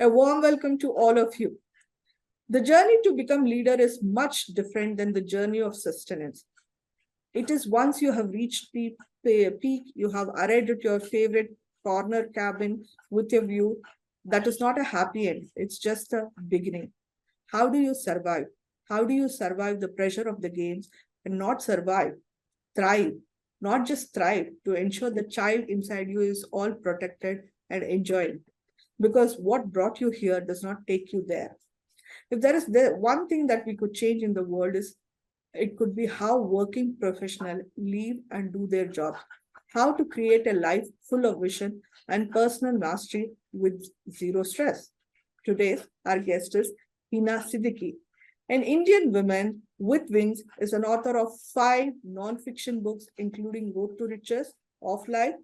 A warm welcome to all of you. The journey to become leader is much different than the journey of sustenance. It is once you have reached the peak, you have arrived at your favorite corner cabin with your view. That is not a happy end. It's just a beginning. How do you survive? How do you survive the pressure of the games and not survive? Thrive, not just thrive, to ensure the child inside you is all protected and enjoyed. Because what brought you here does not take you there. If there is one thing that we could change in the world is it could be how working professionals live and do their job, how to create a life full of vision and personal mastery with zero stress. Today, our guest is Hina Siddiqui, an Indian woman with wings, is an author of 5 non-fiction books, including Road to Riches, Of Life,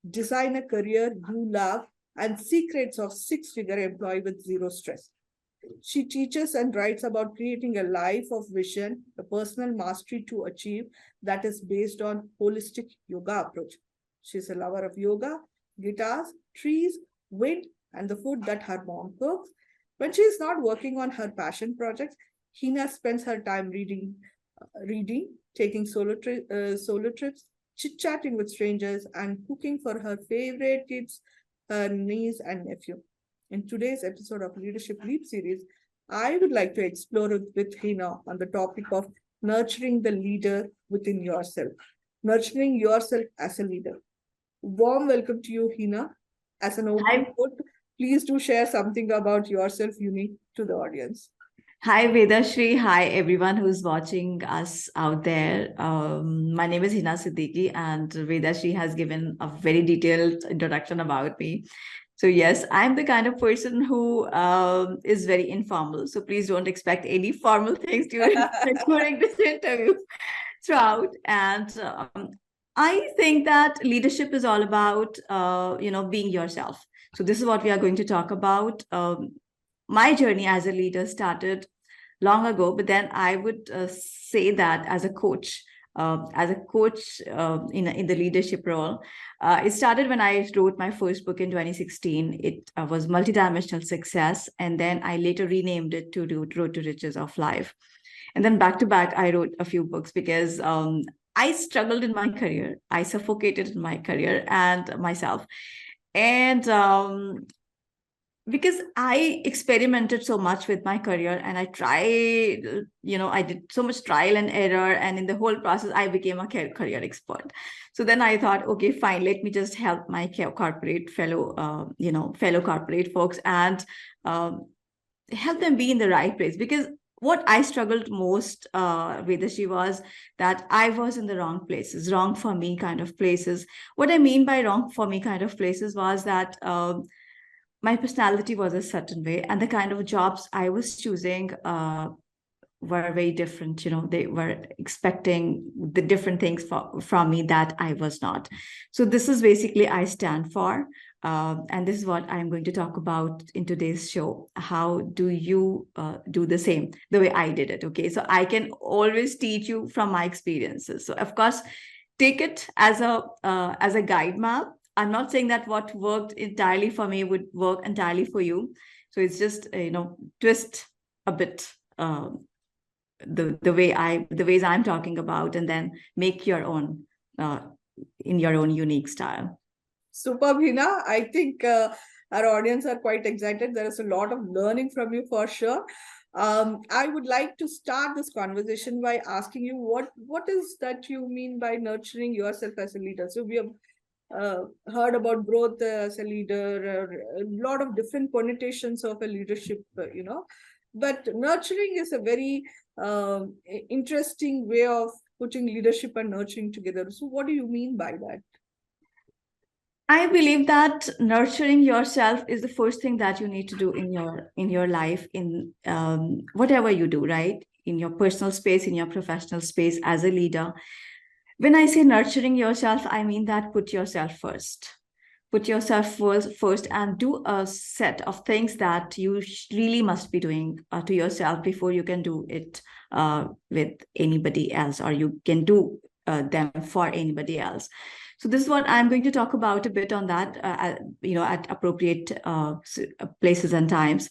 Design a Career You Love, and Secrets of Six-Figure Employee with Zero Stress. She teaches and writes about creating a life of vision, a personal mastery to achieve that is based on holistic yoga approach. She's a lover of yoga, guitars, trees, wind, and the food that her mom cooks. When she is not working on her passion projects, Hina spends her time reading, taking solo trips, chit-chatting with strangers, and cooking for her favorite kids, her niece and nephew. In today's episode of Leadership Leap series, I would like to explore with Hina on the topic of nurturing the leader within yourself, nurturing yourself as a leader. Warm welcome to you, Hina. As an opening note, please do share something about yourself unique to the audience. Hi, Vedashri. Hi, everyone who's watching us out there. My name is Hina Siddiqui, and Vedashri has given a very detailed introduction about me. So yes, I'm the kind of person who is very informal. So please don't expect any formal things during this interview throughout. And I think that leadership is all about, being yourself. So this is what we are going to talk about. My journey as a leader started long ago, but then I would say that as a coach, in the leadership role, it started when I wrote my first book in 2016. It was Multidimensional Success, and then I later renamed it to Road to Riches of Life. And then back to back, I wrote a few books because I struggled in my career. I suffocated in my career and myself. And because I experimented so much with my career and I tried, I did so much trial and error. And in the whole process, I became a career expert. So then I thought, okay, fine, let me just help my corporate fellow corporate folks and help them be in the right place. Because what I struggled most, Vedashi, was that I was in the wrong places, wrong for me kind of places. What I mean by wrong for me kind of places was that my personality was a certain way, and the kind of jobs I was choosing were very different. They were expecting the different things from me that I was not. So this is basically I stand for. And this is what I'm going to talk about in today's show. How do you do the same, the way I did it? Okay, so I can always teach you from my experiences. So of course, take it as a guide map. I'm not saying that what worked entirely for me would work entirely for you. So it's just, twist a bit the ways I'm talking about, and then make your own in your own unique style. Superb, Hina. I think our audience are quite excited. There is a lot of learning from you for sure. I would like to start this conversation by asking you what is that you mean by nurturing yourself as a leader? So we have heard about growth as a leader, a lot of different connotations of a leadership, but nurturing is a very interesting way of putting leadership and nurturing together. So what do you mean by that? I believe that nurturing yourself is the first thing that you need to do in your life, in whatever you do, right? In your personal space, in your professional space, as a leader. When I say nurturing yourself, I mean that put yourself first. Put yourself first and do a set of things that you really must be doing to yourself before you can do it with anybody else, or you can do them for anybody else. So this is what I'm going to talk about a bit on that, at appropriate places and times.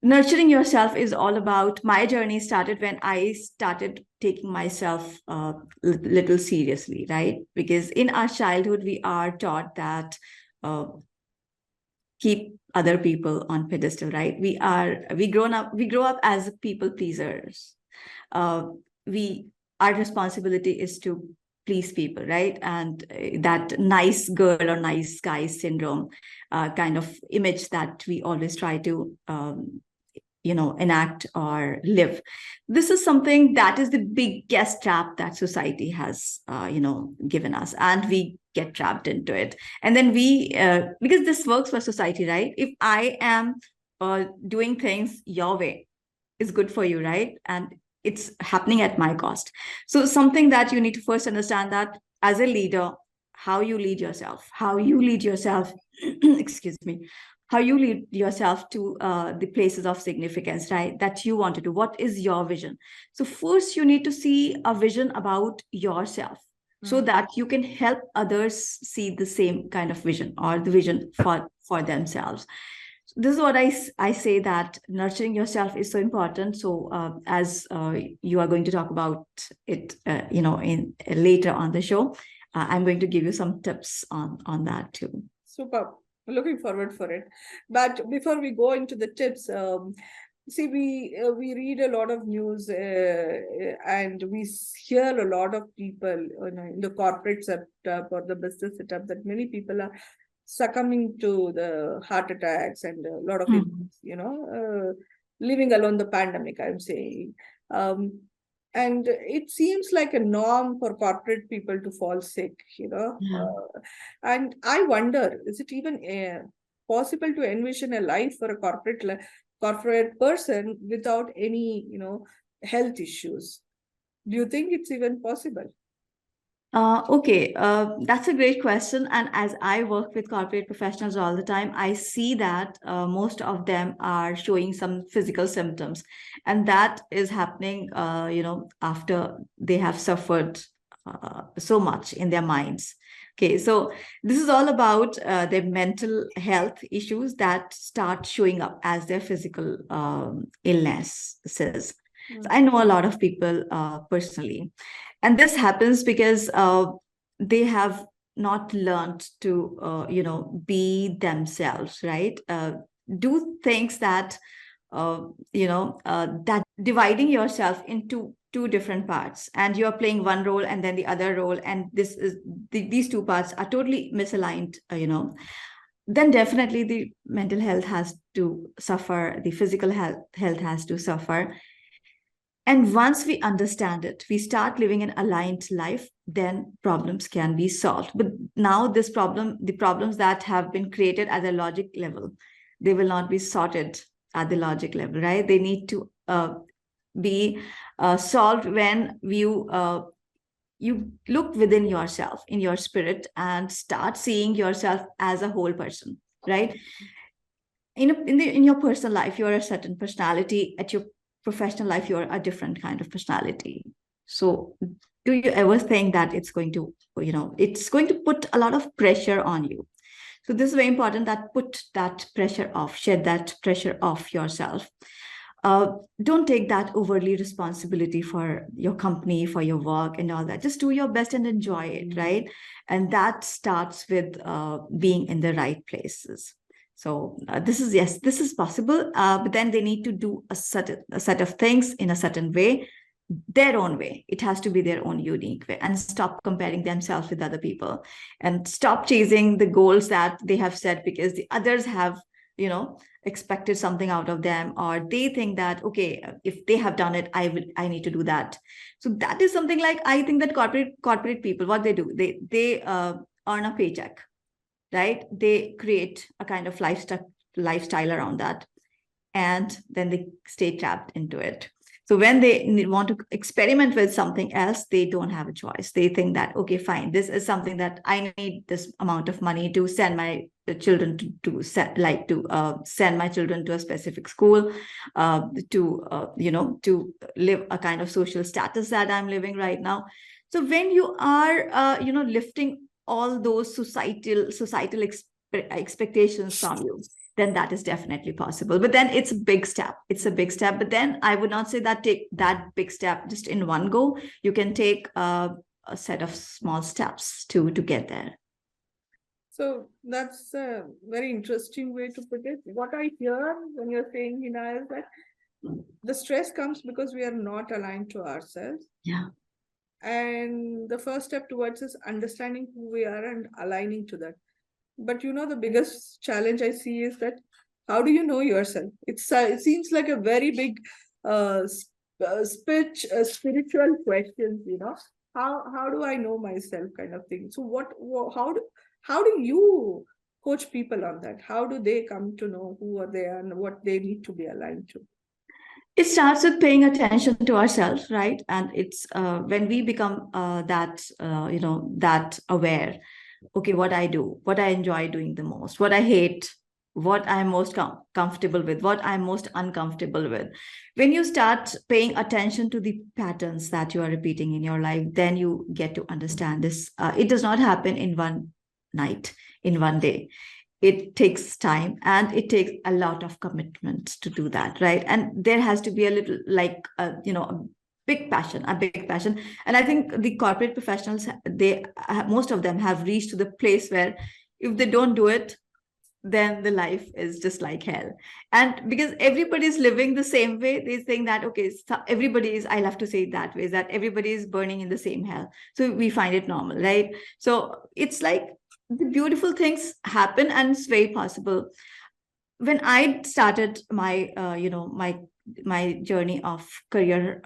Nurturing yourself is all about, my journey started when I started taking myself little seriously, right? Because in our childhood, we are taught that keep other people on pedestal, right? We grow up as people pleasers. We Our responsibility is to please people, right? And that nice girl or nice guy syndrome kind of image that we always try to enact or live. This is something that is the biggest trap that society has given us, and we get trapped into it. And then because this works for society, right? If I am doing things your way, is good for you, right? And it's happening at my cost. So something that you need to first understand, that as a leader, how you lead yourself excuse me, how you lead yourself to the places of significance, right? That you want to do. What is your vision? So first you need to see a vision about yourself, so that you can help others see the same kind of vision, or the vision for themselves. This is what I say, that nurturing yourself is so important. So as you are going to talk about it, in later on the show, I'm going to give you some tips on that too. Super. Looking forward for it. But before we go into the tips, see, we read a lot of news and we hear a lot of people in the corporate setup or the business setup, that many people are succumbing to the heart attacks and a lot of living alone the pandemic, I'm saying. And it seems like a norm for corporate people to fall sick, and I wonder, is it even possible to envision a life for a corporate person without any, health issues? Do you think it's even possible? Okay, that's a great question. And as I work with corporate professionals all the time, I see that most of them are showing some physical symptoms, and that is happening, after they have suffered so much in their minds. Okay, so this is all about their mental health issues that start showing up as their physical illnesses. So I know a lot of people personally. And this happens because they have not learned to, be themselves, right? Do things that, that dividing yourself into two different parts, and you are playing one role and then the other role, and these two parts are totally misaligned, then definitely the mental health has to suffer, the physical health has to suffer. And once we understand it, we start living an aligned life, then problems can be solved. But now the problems that have been created at the logic level, they will not be sorted at the logic level, right? They need to be solved when you look within yourself, in your spirit, and start seeing yourself as a whole person, right? In your personal life, you're a certain personality. At your professional life, you're a different kind of personality. So do you ever think that it's going to put a lot of pressure on you? So this is very important, that put that pressure off, shed that pressure off yourself. Don't take that overly responsibility for your company, for your work and all that. Just do your best and enjoy it, right? And that starts with being in the right places. So this is possible, but then they need to do a set of things in a certain way, their own way. It has to be their own unique way, and stop comparing themselves with other people, and stop chasing the goals that they have set because the others have, expected something out of them, or they think that, okay, if they have done it, I need to do that. So that is something like, I think that corporate people, what they do, they earn a paycheck, right? They create a kind of lifestyle around that, and then they stay trapped into it. So when they want to experiment with something else, they don't have a choice. They think that, okay, fine, this is something that I need this amount of money to send my children to send my children to a specific school, to live a kind of social status that I'm living right now. So when you are, lifting all those societal expectations from you, then that is definitely possible. But then it's a big step. It's a big step. But then I would not say that take that big step just in one go. You can take a set of small steps to get there. So that's a very interesting way to put it. What I hear when you're saying, Hina, is that the stress comes because we are not aligned to ourselves. Yeah. And the first step towards is understanding who we are and aligning to that. But the biggest challenge I see is that how do you know yourself? It seems like a very big spiritual question, How do I know myself, kind of thing. So how do you coach people on that? How do they come to know who are they and what they need to be aligned to? It starts with paying attention to ourselves, right? And it's when we become that aware. Okay, what I do, what I enjoy doing the most, what I hate, what I'm most comfortable with, what I'm most uncomfortable with. When you start paying attention to the patterns that you are repeating in your life, then you get to understand this. It does not happen in one night, in one day. It takes time and it takes a lot of commitment to do that, right? And there has to be a little, like, a big passion. And I think the corporate professionals, most of them have reached to the place where if they don't do it, then the life is just like hell. And because everybody is living the same way, they think that, okay, so everybody is, I love to say it that way, is that everybody is burning in the same hell. So we find it normal, right? So it's like the beautiful things happen, and it's very possible. When I started my my journey of career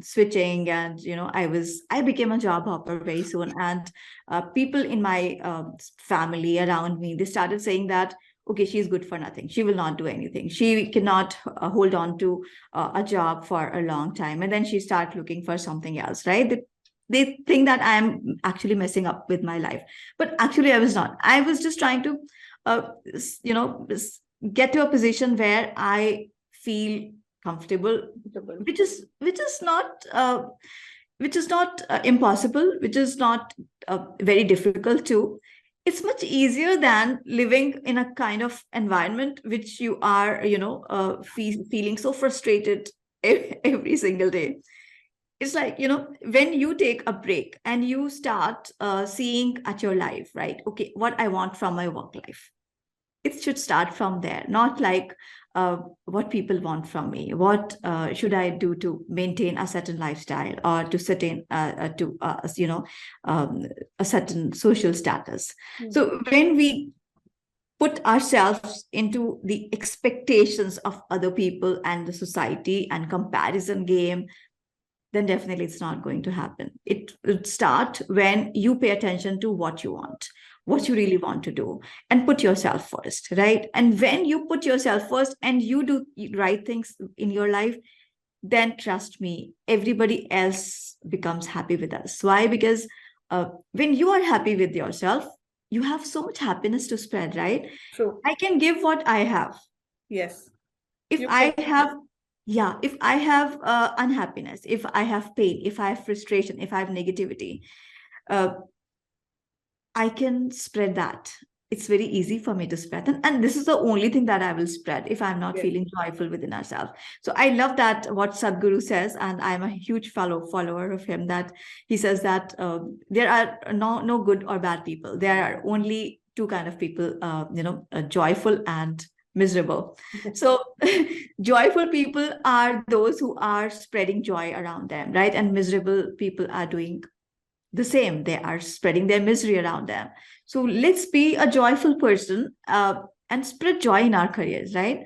switching, and I became a job hopper very soon. And people in my family around me, they started saying that, okay, she's good for nothing, she will not do anything, she cannot hold on to a job for a long time, and then she start looking for something else, right? They think that I'm actually messing up with my life, but actually I was not. I was just trying to uh, you know get to a position where I feel comfortable, which is not impossible, which is not very difficult too. It's much easier than living in a kind of environment which you are feeling so frustrated every single day. It's like, when you take a break and you start seeing at your life, right? Okay, what I want from my work life, it should start from there, not like what people want from me. What should I do to maintain a certain lifestyle, or to certain a certain social status. So when we put ourselves into the expectations of other people and the society and comparison game, then definitely it's not going to happen. It would start when you pay attention to what you want, what you really want to do, and put yourself first, right? And when you put yourself first and you do right things in your life, then trust me, everybody else becomes happy with us. Why? Because when you are happy with yourself, you have so much happiness to spread, right? True. I can give what I have. Yes. If I have, yeah, if I have unhappiness, if I have pain, if I have frustration, if I have negativity, uh, I can spread that. It's very easy for me to spread. And this is the only thing that I will spread if I'm not feeling joyful within ourselves. So I love that what Sadhguru says, and I'm a huge follower of him, that he says that there are no good or bad people. There are only two kind of people, joyful and miserable. So joyful people are those who are spreading joy around them, right? And miserable people are doing the same. They are spreading their misery around them. So let's be a joyful person and spread joy in our careers, right?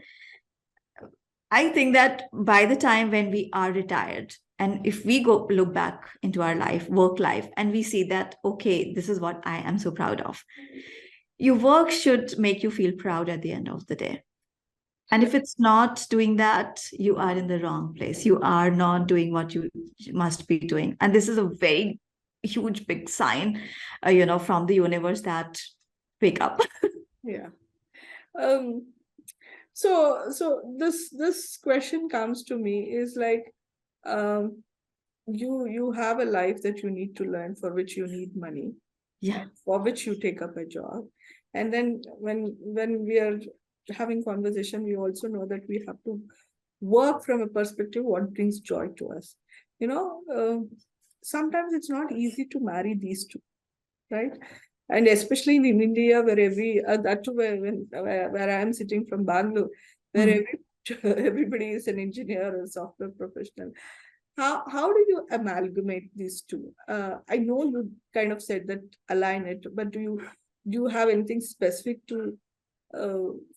I think that by the time when we are retired, and if we go look back into our work life, and we see that, okay, this is what I am so proud of. Your work should make you feel proud at the end of the day. And if it's not doing that, you are in the wrong place. You are not doing what you must be doing. And this is a very huge, big sign, from the universe that wake up. Yeah. So this question comes to me is like, you have a life that you need to learn, for which you need money, Yeah. for which you take up a job. And then when we are having conversation, we also know that we have to work from a perspective what brings joy to us. Sometimes it's not easy to marry these two, right? And especially in India, where that too, where I am sitting from Bangalore, where everybody is an engineer or software professional. How do you amalgamate these two? I know you kind of said that align it, but do you have anything specific to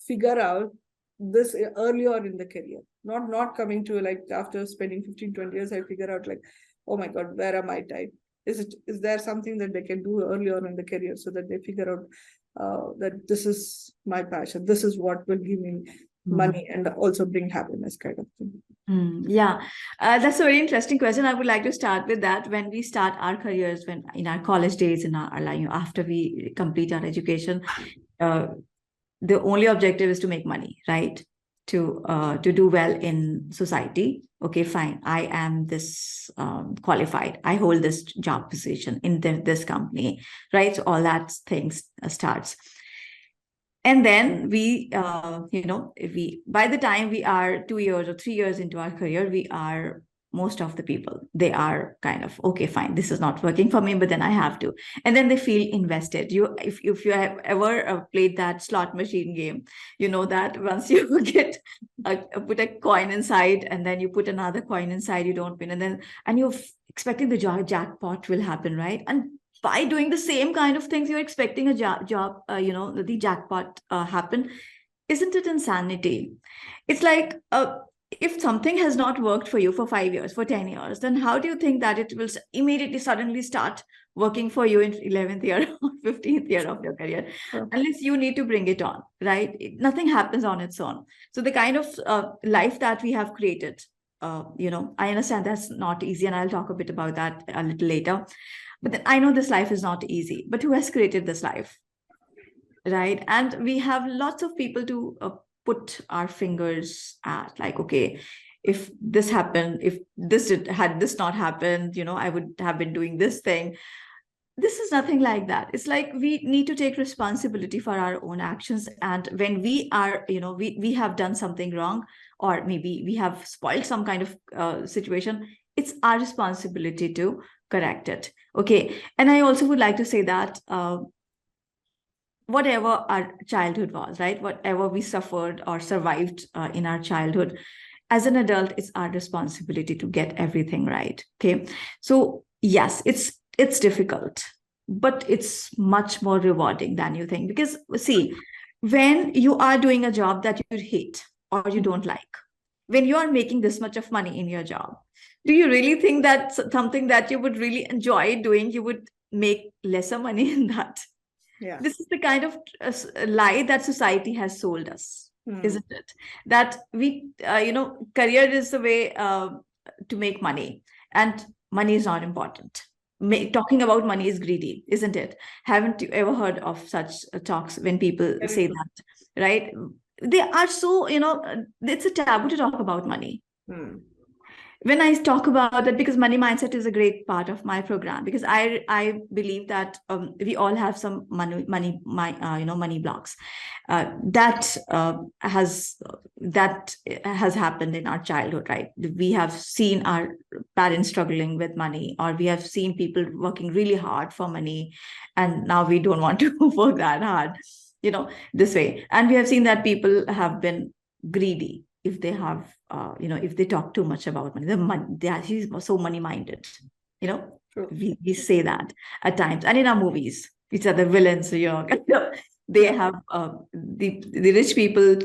figure out this earlier in the career? Not coming to like after spending 15-20 years, I figure out like, oh my God, where am I type? Is there something that they can do earlier in the career so that they figure out that this is my passion, this is what will give me money and also bring happiness, kind of thing? Yeah, that's a very interesting question. I would like to start with that. When we start our careers, when in our college days, in our life, after we complete our education, the only objective is to make money, right? To do well in society. Okay, fine. I am this qualified. I hold this job position in this company, right? So all that things starts. And then we, if we, by the time we are 2 years or 3 years into our career, we are, most of the people, they are kind of, okay, fine, this is not working for me, but then I have to. And then they feel invested. If you have ever played that slot machine game, you know that once you put a coin inside and then you put another coin inside, you don't win. And you're expecting the jackpot will happen, right? And by doing the same kind of things, you're expecting a job, the jackpot happen. Isn't it insanity? It's like, if something has not worked for you for 5 years, for 10 years, then how do you think that it will immediately suddenly start working for you in 11th year or 15th year of your career? Sure. Unless you need to bring it on, right? Nothing happens on its own. So the kind of life that we have created, I understand that's not easy, and I'll talk a bit about that a little later. But then I know this life is not easy, but who has created this life? Right. And we have lots of people to put our fingers at, like, okay, if this happened, if had this not happened, I would have been doing this thing. This is nothing like that. It's like we need to take responsibility for our own actions. And when we are, we have done something wrong, or maybe we have spoiled some kind of situation, it's our responsibility to correct it. Okay. And I also would like to say that whatever our childhood was, right? Whatever we suffered or survived in our childhood, as an adult, it's our responsibility to get everything right. Okay. So yes, it's difficult, but it's much more rewarding than you think. Because see, when you are doing a job that you hate or you don't like, when you are making this much of money in your job, do you really think that something that you would really enjoy doing, you would make lesser money in that? Yeah. This is the kind of lie that society has sold us, isn't it? That we, career is the way to make money, and money is not important. Talking about money is greedy, isn't it? Haven't you ever heard of such talks when people say that, right? They are so, it's a taboo to talk about money. When I talk about that, because money mindset is a great part of my program, because I believe that we all have some money blocks that has happened in our childhood, right? We have seen our parents struggling with money, or we have seen people working really hard for money, and now we don't want to work that hard, this way. And we have seen that people have been greedy if they have, if they talk too much about money. He's so money minded, we say that at times. And in our movies, which are the villains, they have the rich people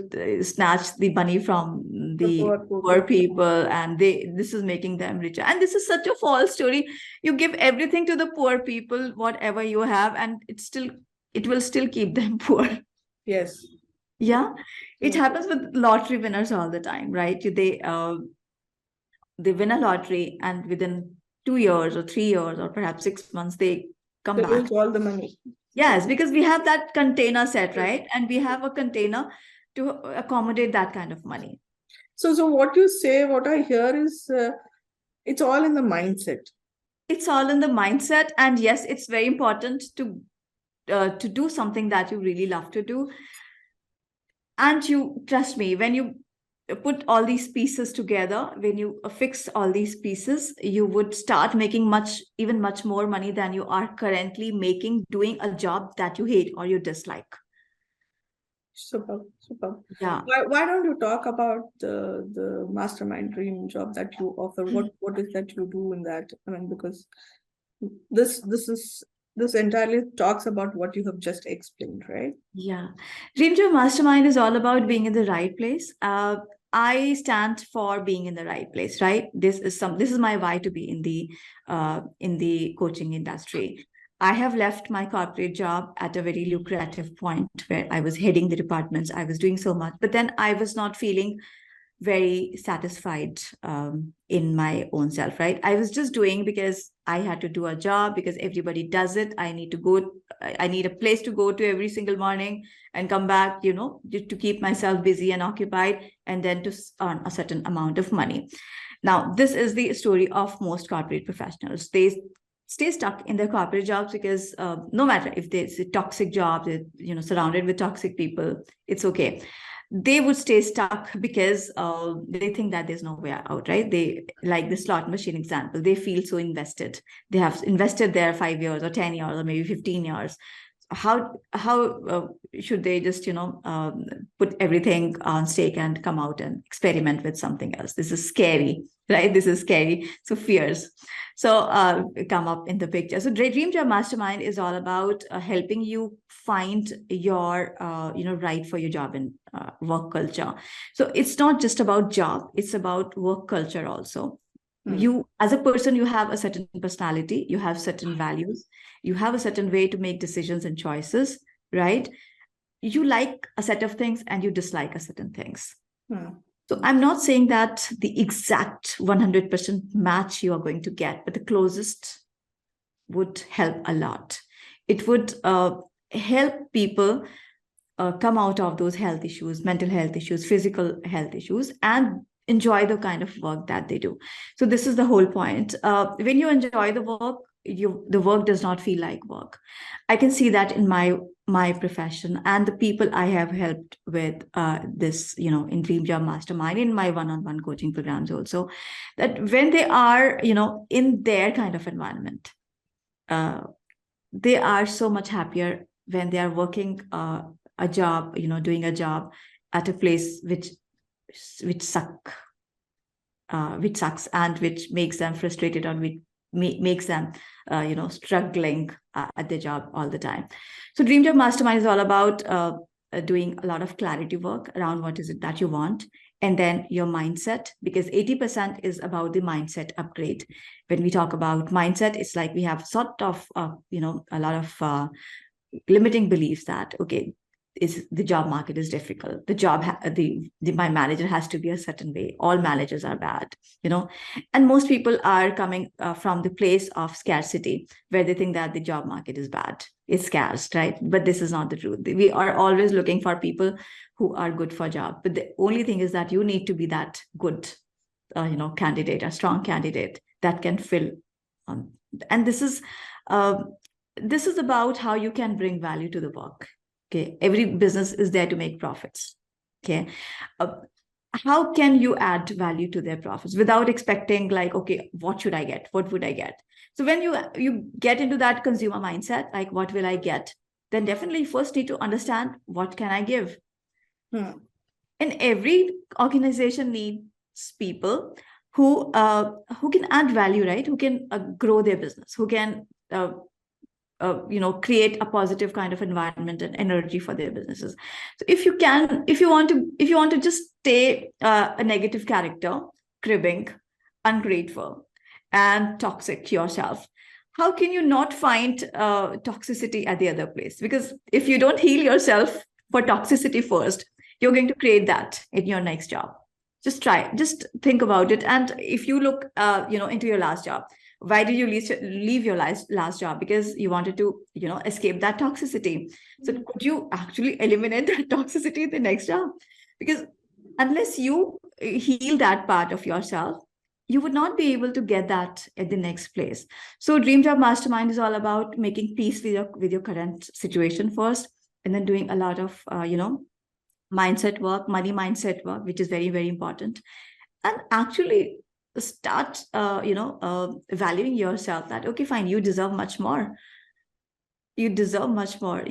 snatch the money from the poor people, and this is making them richer. And this is such a false story. You give everything to the poor people, whatever you have, and it will still keep them poor. Yes. Yeah, it happens with lottery winners all the time, right? They win a lottery, and within 2 years or 3 years or perhaps 6 months, they come back. Lose all the money. Yes, because we have that container set, right? And we have a container to accommodate that kind of money. So what you say, what I hear is, It's all in the mindset. It's all in the mindset. And yes, it's very important to do something that you really love to do. And you trust me, when you put all these pieces together, when you fix all these pieces, you would start making even much more money than you are currently making doing a job that you hate or you dislike. Super, super. Yeah. Why don't you talk about the mastermind dream job that you offer? What is that you do in that? I mean, because this entirely talks about what you have just explained, right? Yeah. Dream to Mastermind is all about being in the right place. I stand for being in the right place, right? This is my why to be in the coaching industry. I have left my corporate job at a very lucrative point where I was heading the departments. I was doing so much, but then I was not feeling very satisfied in my own self, right? I was just doing because I had to do a job, because everybody does it. I need a place to go to every single morning and come back, to keep myself busy and occupied, and then to earn a certain amount of money. Now, this is the story of most corporate professionals. They stay stuck in their corporate jobs because no matter if there's a toxic job, they're, surrounded with toxic people, it's okay. They would stay stuck because they think that there's no way out, right? They, like the slot machine example, they feel so invested. They have invested there 5 years or 10 years or maybe 15 years. How should they just, put everything on stake and come out and experiment with something else? This is scary, right? This is scary. So fears. So come up in the picture. So Dream Job Mastermind is all about helping you find your, right for your job and work culture. So it's not just about job, it's about work culture also. You, as a person, you have a certain personality, you have certain values, you have a certain way to make decisions and choices, right? You like a set of things and you dislike a certain things. So I'm not saying that the exact 100% match you are going to get, but the closest would help a lot. It would help people come out of those health issues, mental health issues, physical health issues, and enjoy the kind of work that they do. So this is the whole point. When you enjoy the work, the work does not feel like work. I can see that in my profession and the people I have helped with this, in Dream Job Mastermind, in my one-on-one coaching programs also, that when they are, in their kind of environment, they are so much happier when they are working a job, doing a job at a place which sucks and which makes them frustrated, or which makes them, struggling at their job all the time. So Dream Job Mastermind is all about doing a lot of clarity work around what is it that you want, and then your mindset, because 80% is about the mindset upgrade. When we talk about mindset, it's like we have sort of, a lot of limiting beliefs that, okay, the job market is difficult. The job, my manager has to be a certain way. All managers are bad, and most people are coming from the place of scarcity, where they think that the job market is bad. It's scarce, right? But this is not the truth. We are always looking for people who are good for a job. But the only thing is that you need to be that good, candidate, a strong candidate that can fill. And this is about how you can bring value to the work. Okay, every business is there to make profits. Okay, how can you add value to their profits without expecting, like, okay, what should I get? What would I get? So when you get into that consumer mindset, like, what will I get? Then definitely first need to understand, what can I give? And every organization needs people who can add value, right? Who can grow their business, who can create a positive kind of environment and energy for their businesses. So if you want to just stay a negative character, cribbing, ungrateful, and toxic yourself, how can you not find toxicity at the other place? Because if you don't heal yourself for toxicity first, you're going to create that in your next job. Just think about it. And if you look into your last job, why did you leave your last job? Because you wanted to, escape that toxicity. So could you actually eliminate that toxicity in the next job? Because unless you heal that part of yourself, you would not be able to get that at the next place. So Dream Job Mastermind is all about making peace with your current situation first, and then doing a lot of mindset work, money mindset work, which is very, very important. And actually start valuing yourself that, okay, fine, you deserve much more. You deserve much more.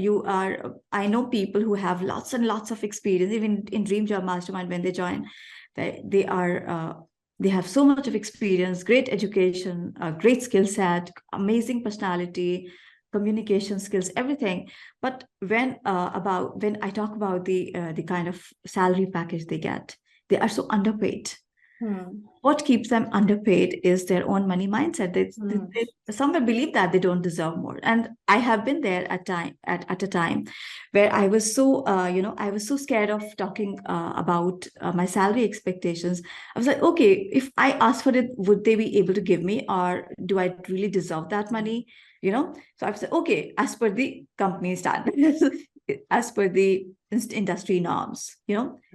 I know people who have lots and lots of experience, even in Dream Job Mastermind, when they join, they have so much of experience, great education, great skill set, amazing personality, communication skills, everything. But when I talk about the kind of salary package they get, they are so underpaid. What keeps them underpaid is their own money mindset. They somewhere believe that they don't deserve more. And I have been there at a time where I was so I was so scared of talking about my salary expectations. I was like, okay, if I ask for it, would they be able to give me, or do I really deserve that money? So I said, okay, as per the company standards, as per the industry norms,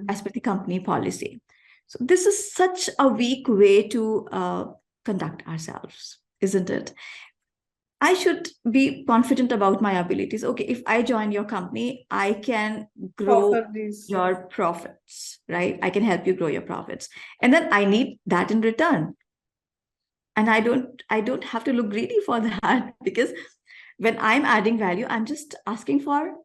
as per the company policy. So this is such a weak way to conduct ourselves, isn't it? I should be confident about my abilities. Okay, if I join your company, I can grow your profits, right? I can help you grow your profits. And then I need that in return. And I don't have to look greedy for that, because when I'm adding value, I'm just asking for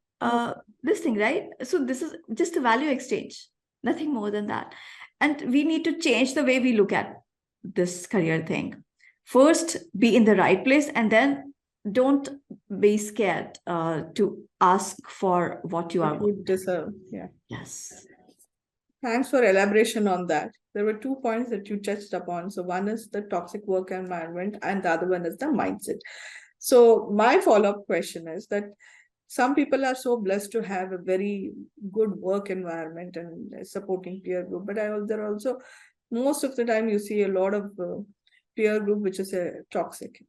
this thing, right? So this is just a value exchange, nothing more than that. And we need to change the way we look at this career thing. First, be in the right place, and then don't be scared to ask for what you deserve. Yeah. Yes. Thanks for elaboration on that. There were 2 points that you touched upon. So one is the toxic work environment, and the other one is the mindset. So my follow-up question is that some people are so blessed to have a very good work environment and supporting peer group, but there are also, most of the time you see a lot of peer group which is toxic.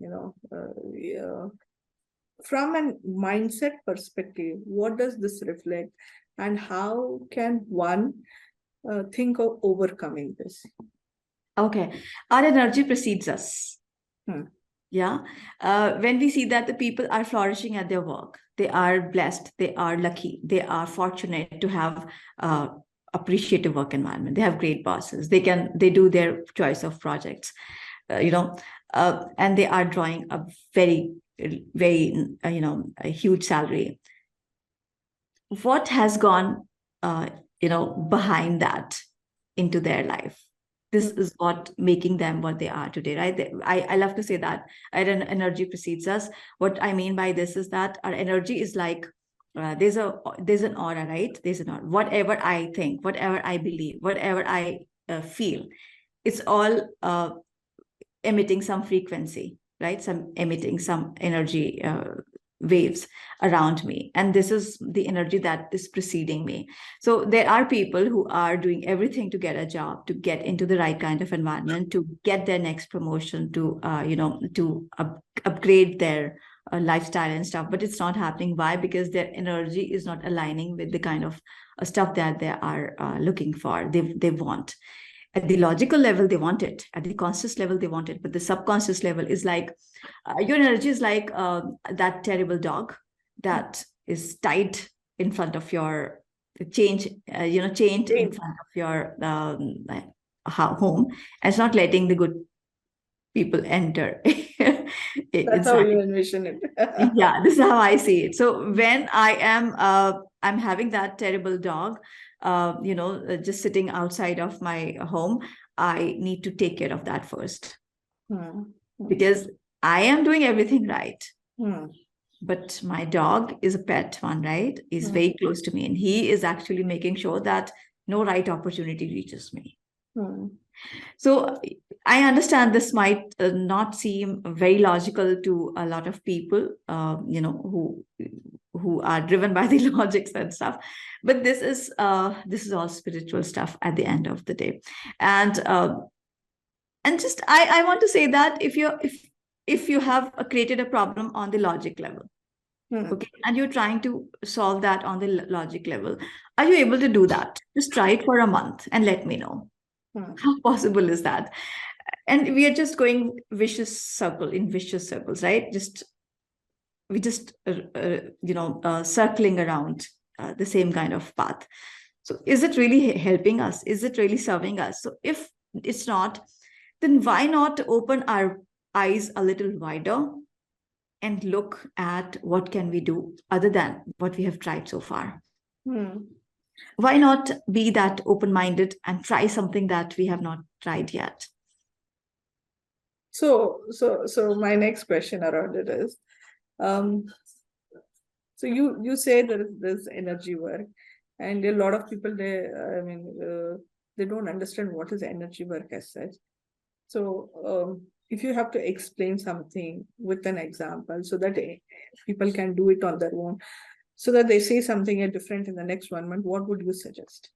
From a mindset perspective, what does this reflect, and how can one think of overcoming this? Okay, our energy precedes us. Yeah. When we see that the people are flourishing at their work, they are blessed, they are lucky, they are fortunate to have appreciative work environment. They have great bosses. They do their choice of projects, and they are drawing a very, very, a huge salary. What has gone, behind that into their life? This is what making them what they are today, right? I love to say that our energy precedes us. What I mean by this is that our energy is like, there's an aura, right? There's an aura. Whatever I think, whatever I believe, whatever I feel, it's all emitting some frequency, right? Emitting some energy waves around me, and this is the energy that is preceding me. So there are people who are doing everything to get a job, to get into the right kind of environment, to get their next promotion, to upgrade their lifestyle and stuff, but it's not happening. Why? Because their energy is not aligning with the kind of stuff that they are looking for, they want. At the logical level, they want it. At the conscious level, they want it. But the subconscious level is like, your energy is like that terrible dog that is tied in front of your chained in front of your home, and it's not letting the good people enter. That's how you envision it. Yeah, this is how I see it. So when I am I'm having that terrible dog, just sitting outside of my home, I need to take care of that first. Because I am doing everything right. But my dog is a pet one, right? He's very close to me, and he is actually making sure that no right opportunity reaches me. So I understand this might not seem very logical to a lot of people, who are driven by the logics and stuff, but this is all spiritual stuff at the end of the day. And just I want to say that if you have created a problem on the logic level, okay, and you're trying to solve that on the logic level, are you able to do that? Just try it for a month and let me know. How possible is that? And we are just going vicious circles, right? Circling around the same kind of path. So is it really helping us? Is it really serving us? So if it's not, then why not open our eyes a little wider and look at what can we do other than what we have tried so far? Why not be that open-minded and try something that we have not tried yet? So my next question around it is, so you say there's energy work, and a lot of people, they don't understand what is energy work as such. So if you have to explain something with an example so that people can do it on their own, so that they say something different in the next 1 month, what would you suggest?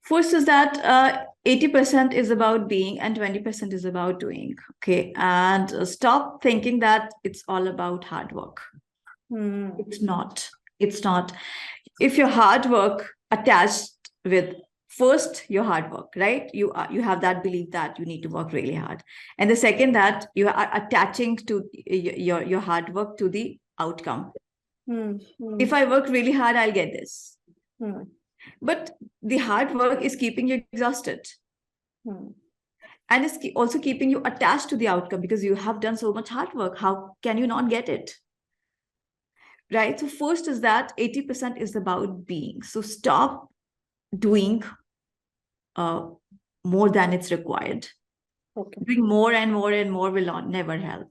First is that 80% is about being and 20% is about doing. Okay. And stop thinking that it's all about hard work. It's not. It's not. If your hard work attached with first your hard work, right? You have that belief that you need to work really hard. And the second, that you are attaching to your hard work to the outcome. If I work really hard, I'll get this. But the hard work is keeping you exhausted. And it's also keeping you attached to the outcome because you have done so much hard work. How can you not get it? Right? So first is that 80% is about being. So stop doing more than it's required. Okay. Doing more and more and more will not never help.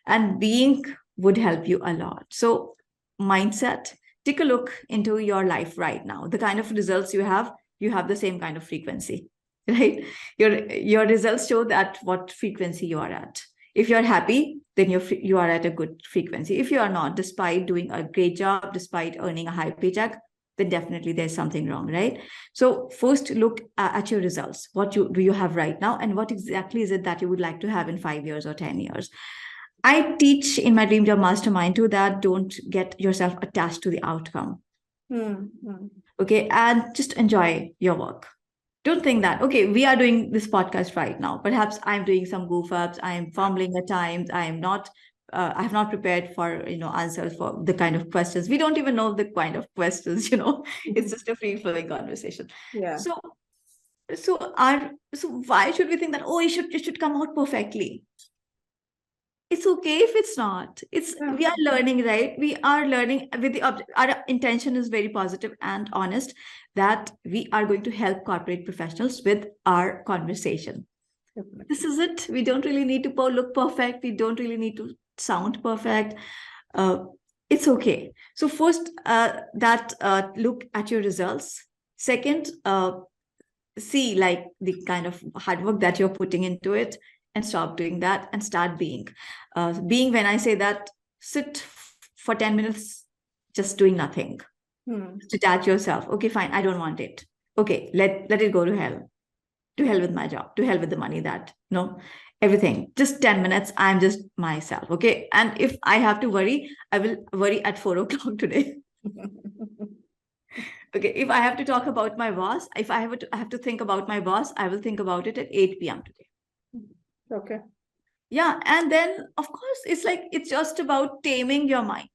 And being would help you a lot. So mindset, take a look into your life right now. The kind of results you have the same kind of frequency, right? Your results show that what frequency you are at. If you're happy, then you are at a good frequency. If you are not, despite doing a great job, despite earning a high paycheck, then definitely there's something wrong, right? So first look at your results. What do you have right now? And what exactly is it that you would like to have in 5 years or 10 years? I teach in my Dream Job Mastermind too that don't get yourself attached to the outcome. Okay, and just enjoy your work. Don't think that, okay, we are doing this podcast right now. Perhaps I'm doing some goof ups. I'm fumbling at times. I have not prepared for, answers for the kind of questions. We don't even know the kind of questions, it's just a free flowing conversation. Yeah. So why should we think that, oh, it should come out perfectly? It's okay if it's not. We are learning, right? We are learning with the object. Our intention is very positive and honest that we are going to help corporate professionals with our conversation. This is it. We don't really need to look perfect. We don't really need to sound perfect. It's okay. So first, look at your results. Second, see like the kind of hard work that you're putting into it, and stop doing that and start being. Being, when I say that, sit for 10 minutes just doing nothing. Detach yourself. Okay, fine, I don't want it. Okay, let it go to hell. To hell with my job. To hell with the money, everything. Just 10 minutes, I'm just myself. Okay, and if I have to worry, I will worry at 4 o'clock today. Okay, if I have to talk about my boss, if I have to think about my boss, I will think about it at 8 p.m. today. Okay. Yeah. And then, of course, it's just about taming your mind.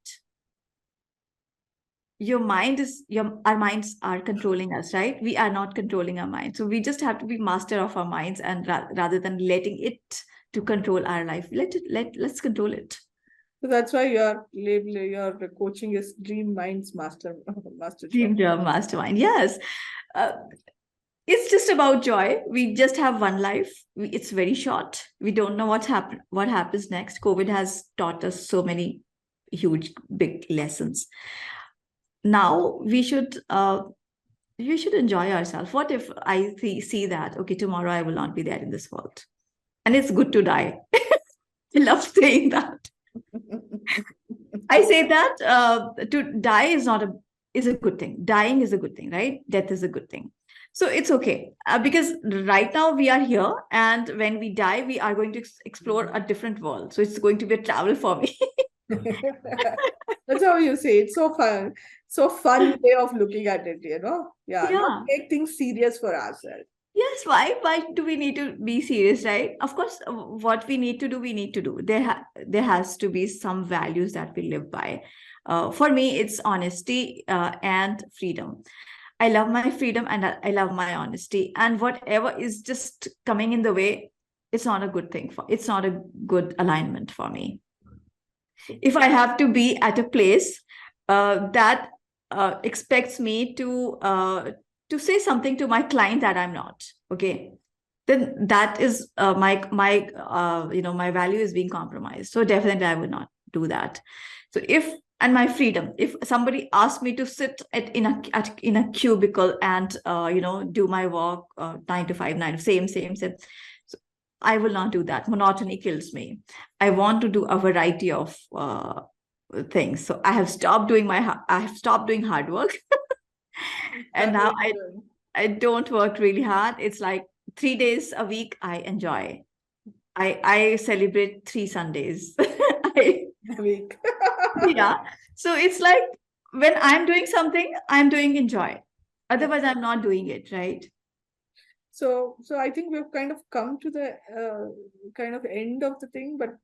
Our minds are controlling us, right? We are not controlling our minds. So we just have to be master of our minds, and rather than letting it to control our life, let's control it. So that's why your coaching is Dream Minds Master. Dream Job Mastermind. Yes. It's just about joy. We just have one life. It's very short. We don't know what happens next. COVID has taught us so many huge, big lessons. Now we should enjoy ourselves. What if I see that, okay, tomorrow I will not be there in this world, and it's good to die. I love saying that. I say that to die is a good thing. Dying is a good thing, right? Death is a good thing. So it's okay because right now we are here, and when we die, we are going to explore a different world. So it's going to be a travel for me. That's how you say it. So fun way of looking at it, Yeah. Not take things serious for ourselves. Yes, why do we need to be serious, right? Of course, what we need to do, we need to do. There has to be some values that we live by. For me, it's honesty and freedom. I love my freedom and I love my honesty. And whatever is just coming in the way, it's not a good thing it's not a good alignment for me. If I have to be at a place that expects me to say something to my client that I'm not, okay, then that is my value is being compromised. So definitely I would not do that. So if and my freedom, if somebody asks me to sit in a cubicle and do my work 9 to 5, same. So I will not do that. Monotony kills me. I want to do a variety of things. So I have stopped doing hard work. And now I don't work really hard. It's like 3 days a week I enjoy. I celebrate 3 Sundays. A week. Yeah. So it's like when I'm doing something, I'm doing enjoy. Otherwise, I'm not doing it, right? So I think we've kind of come to the kind of end of the thing, but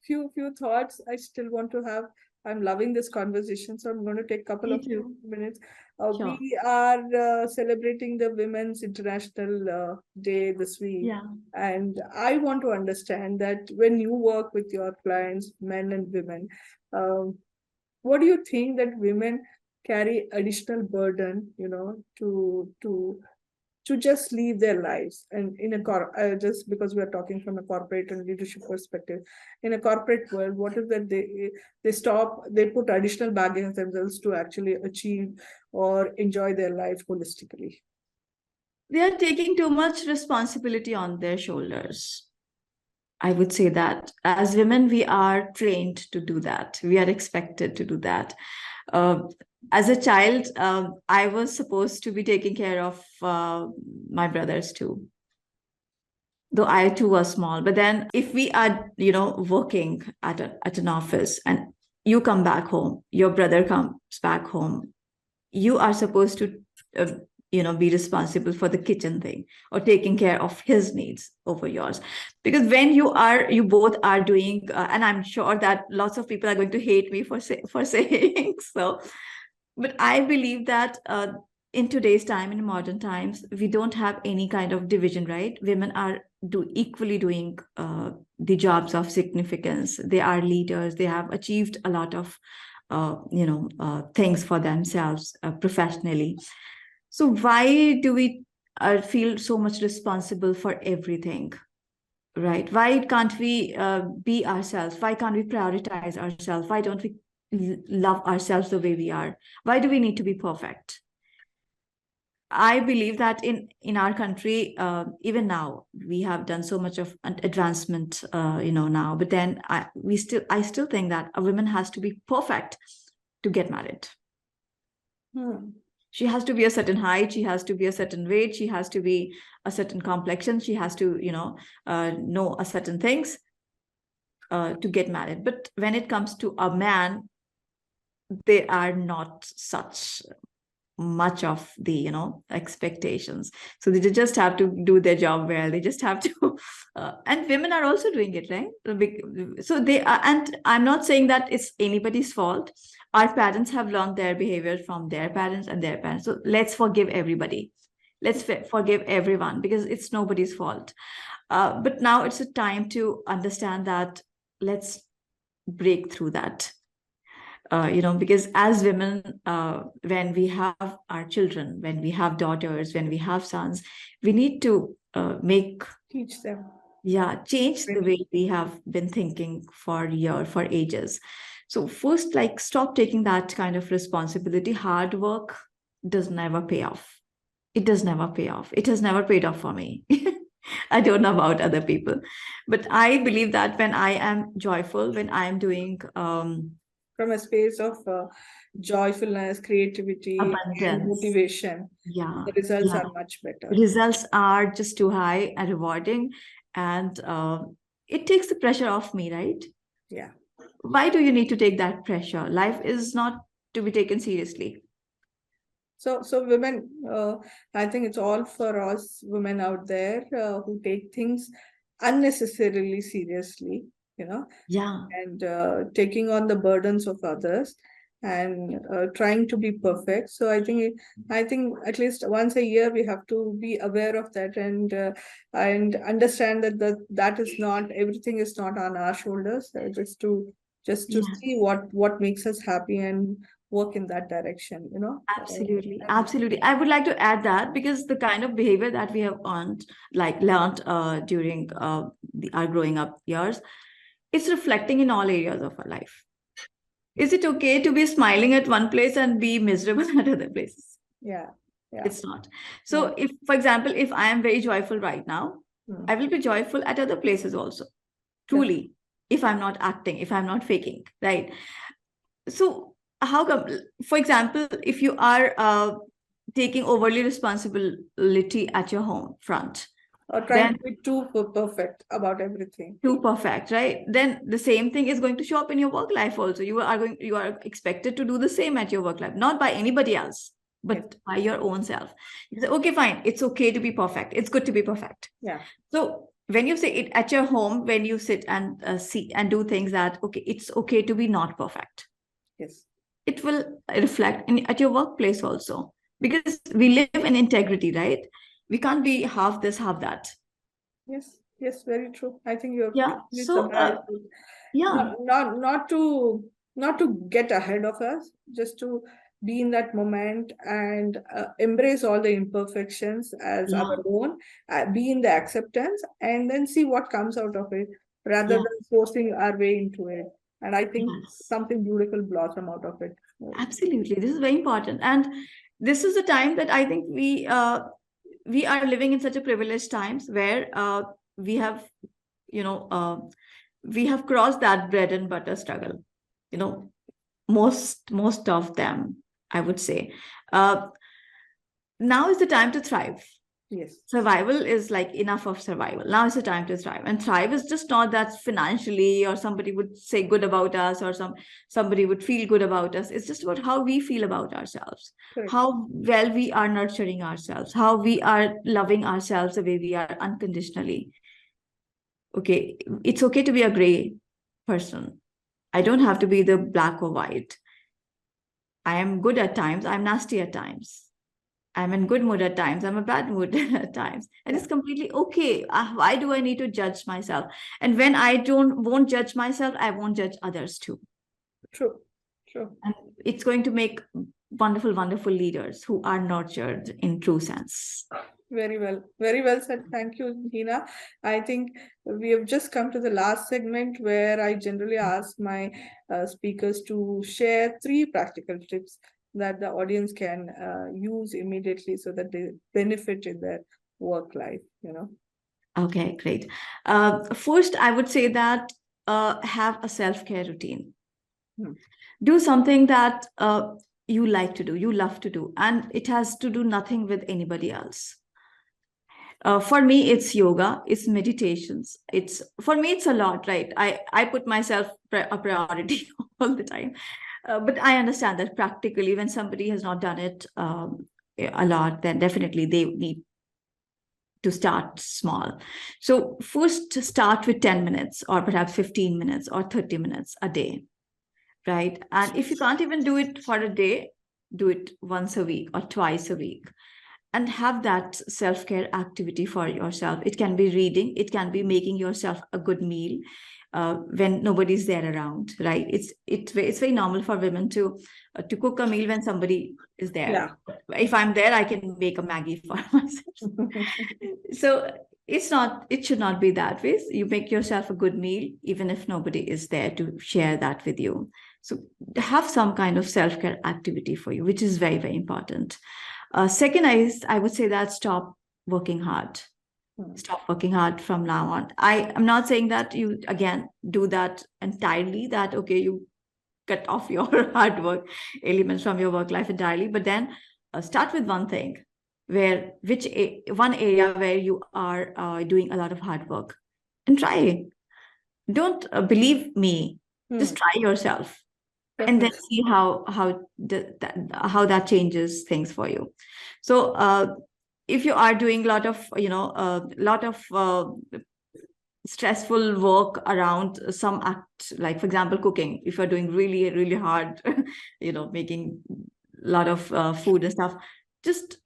few thoughts I still want to have. I'm loving this conversation, so I'm going to take a couple Me of too. minutes. Sure. We are celebrating the Women's International Day this week. Yeah. And I want to understand that when you work with your clients, men and women, what do you think that women carry additional burden, to just leave their lives and just because we are talking from a corporate and leadership perspective, in a corporate world, what is that they put additional baggage themselves to actually achieve or enjoy their life holistically? They are taking too much responsibility on their shoulders. I would say that as women, we are trained to do that. We are expected to do that. Uh, as a child, I was supposed to be taking care of my brothers too, though I too was small. But then, if we are, working at an office and you come back home, your brother comes back home, you are supposed to uh, be responsible for the kitchen thing or taking care of his needs over yours, because when you both are doing and I'm sure that lots of people are going to hate me for saying so, but I believe that in today's time, in modern times, we don't have any kind of division, right? Women are equally doing the jobs of significance. They are leaders. They have achieved a lot of things for themselves professionally. So why do we feel so much responsible for everything, right? Why can't we be ourselves? Why can't we prioritize ourselves? Why don't we love ourselves the way we are? Why do we need to be perfect? I believe that in our country, even now, we have done so much of advancement, now. But then I still think that a woman has to be perfect to get married. She has to be a certain height, she has to be a certain weight, she has to be a certain complexion, she has to know a certain things to get married. But when it comes to a man, they are not such much of the expectations. So they just have to do their job well. They just have to and women are also doing it, right? So they are, and I'm not saying that it's anybody's fault. Our parents have learned their behavior from their parents and their parents, so let's forgive everybody. Let's forgive everyone, because it's nobody's fault. But now it's a time to understand that let's break through that. Because as women, when we have our children, when we have daughters, when we have sons, we need to teach them. Yeah, change the way we have been thinking for ages. So first, like, stop taking that kind of responsibility. Hard work does never pay off. It does never pay off. It has never paid off for me. I don't know about other people, but I believe that when I am joyful, when I am doing from a space of joyfulness, creativity, abundance, and motivation, the results are much better. Results are just too high and rewarding, and it takes the pressure off me, right? Yeah. Why do you need to take that pressure? Life is not to be taken seriously. So women, I think it's all for us women out there who take things unnecessarily seriously, Yeah. and taking on the burdens of others, and trying to be perfect. So I think at least once a year we have to be aware of that, and understand that is not everything, is not on our shoulders. Just to Yeah. see what makes us happy and work in that direction. Absolutely, absolutely. I would like to add that because the kind of behavior that we have learned during our growing up years, it's reflecting in all areas of our life. Is it okay to be smiling at one place and be miserable at other places? Yeah, yeah. It's not. So, if, for example, if I am very joyful right now, I will be joyful at other places also. Truly, if I'm not acting, if I'm not faking, right? So how come, for example, if you are taking overly responsibility at your home front, Or trying then to be too perfect about everything. too perfect, right? Then the same thing is going to show up in your work life also. You are expected to do the same at your work life, not by anybody else, but by your own self. You say, okay, fine, it's okay to be perfect. It's good to be perfect. Yeah. So when you say it at your home, when you sit and see and do things that, okay, it's okay to be not perfect. Yes. It will reflect at your workplace also, because we live in integrity, right? We can't be half this, half that. Yes, very true. I think you have Yeah. really So, summarized it. yeah, Not to get ahead of us, just to be in that moment and embrace all the imperfections as yeah, our own, be in the acceptance, and then see what comes out of it, rather yeah, than forcing our way into it. And I think yes, something beautiful blossom out of it. absolutely. This is very important, and this is the time that I think we are living in such a privileged times where we have, you know, we have crossed that bread and butter struggle. You know, most of them, I would say. Uh, Now is the time to thrive. Yes. Survival is like enough of survival. Now is the time to thrive. And thrive is just not that financially or somebody would say good about us or somebody would feel good about us. It's just about how we feel about ourselves, Correct. how well we are nurturing ourselves, how we are loving ourselves the way we are unconditionally. Okay, it's okay to be a gray person. I don't have to be the black or white. I am good at times, I'm nasty at times. I'm in good mood at times. I'm a bad mood at times. And it's completely okay. Why do I need to judge myself? And when I won't judge myself, I won't judge others too. True. And it's going to make wonderful, wonderful leaders who are nurtured in true sense. Very well said. Thank you, Hina. I think we have just come to the last segment where I generally ask my speakers to share 3 practical tips that the audience can use immediately so that they benefit in their work life. Okay, great. First, I would say that have a self-care routine. Do something that you like to do, you love to do, and it has to do nothing with anybody else. For me, it's yoga, it's meditations. For me, it's a lot, right? I put myself a priority all the time. But I understand that practically, when somebody has not done it a lot, then definitely they need to start small. So first start with 10 minutes or perhaps 15 minutes or 30 minutes a day, right? And if you can't even do it for a day, do it once a week or twice a week, and have that self-care activity for yourself. It can be reading, it can be making yourself a good meal when nobody's there around, right? It's very normal for women to cook a meal when somebody is there. Yeah. If I'm there, I can make a Maggie for myself. So it should not be that way. You make yourself a good meal even if nobody is there to share that with you. So have some kind of self-care activity for you, which is very, very important. Second, I would say that stop working hard. Stop working hard from now on. I am not saying that you, again, do that entirely, that, okay, you cut off your hard work elements from your work life entirely, but then start with one thing, one area where you are doing a lot of hard work, and try. Don't believe me. Just try yourself. and then Definitely. see how that changes things for you. So if you are doing a lot of stressful work around some act, like for example cooking, if you're doing really really hard making a lot of food and stuff, just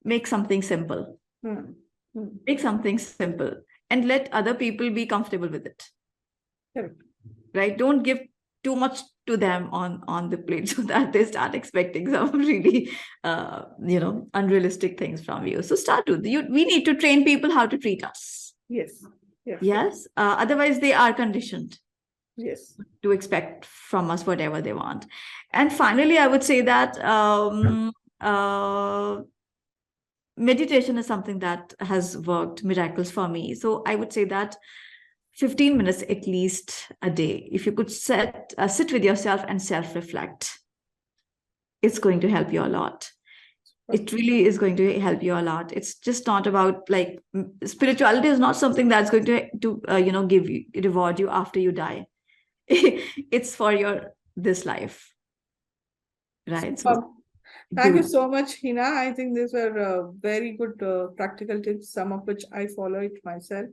make something simple. Hmm. Hmm. Make something simple and let other people be comfortable with it. Correct. Right? Don't give too much to them on the plate so that they start expecting some really unrealistic things from you. So we need to train people how to treat us. Yes. Yes. Yes. Otherwise they are conditioned Yes. to expect from us whatever they want. And finally, I would say that meditation is something that has worked miracles for me. So I would say that 15 minutes at least a day, if you could sit with yourself and self-reflect, it's going to help you a lot. It really is going to help you a lot. It's just not about like spirituality is not something that's going to give you reward you after you die. It's for this life, right? So Thank do you it. so much, Hina. I think these were very good practical tips, some of which I follow it myself.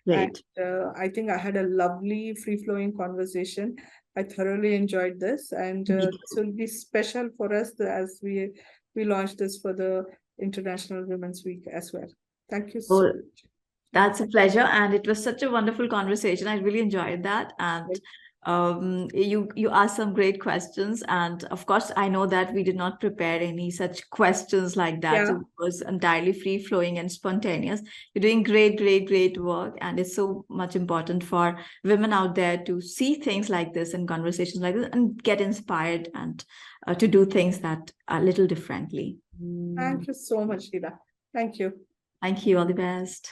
And Great. I think I had a lovely, free-flowing conversation. I thoroughly enjoyed this, and this will be special for us as we launch this for the International Women's Week as well. Thank you so Well, much. that's a pleasure, and it was such a wonderful conversation. I really enjoyed that, and you asked some great questions. And of course, I know that we did not prepare any such questions like that. Yeah, So it was entirely free flowing and spontaneous. You're doing great, great, great work, and it's so much important for women out there to see things like this and conversations like this and get inspired and to do things that are a little differently. thank you so much, Hina. Thank you. Thank you. All the best.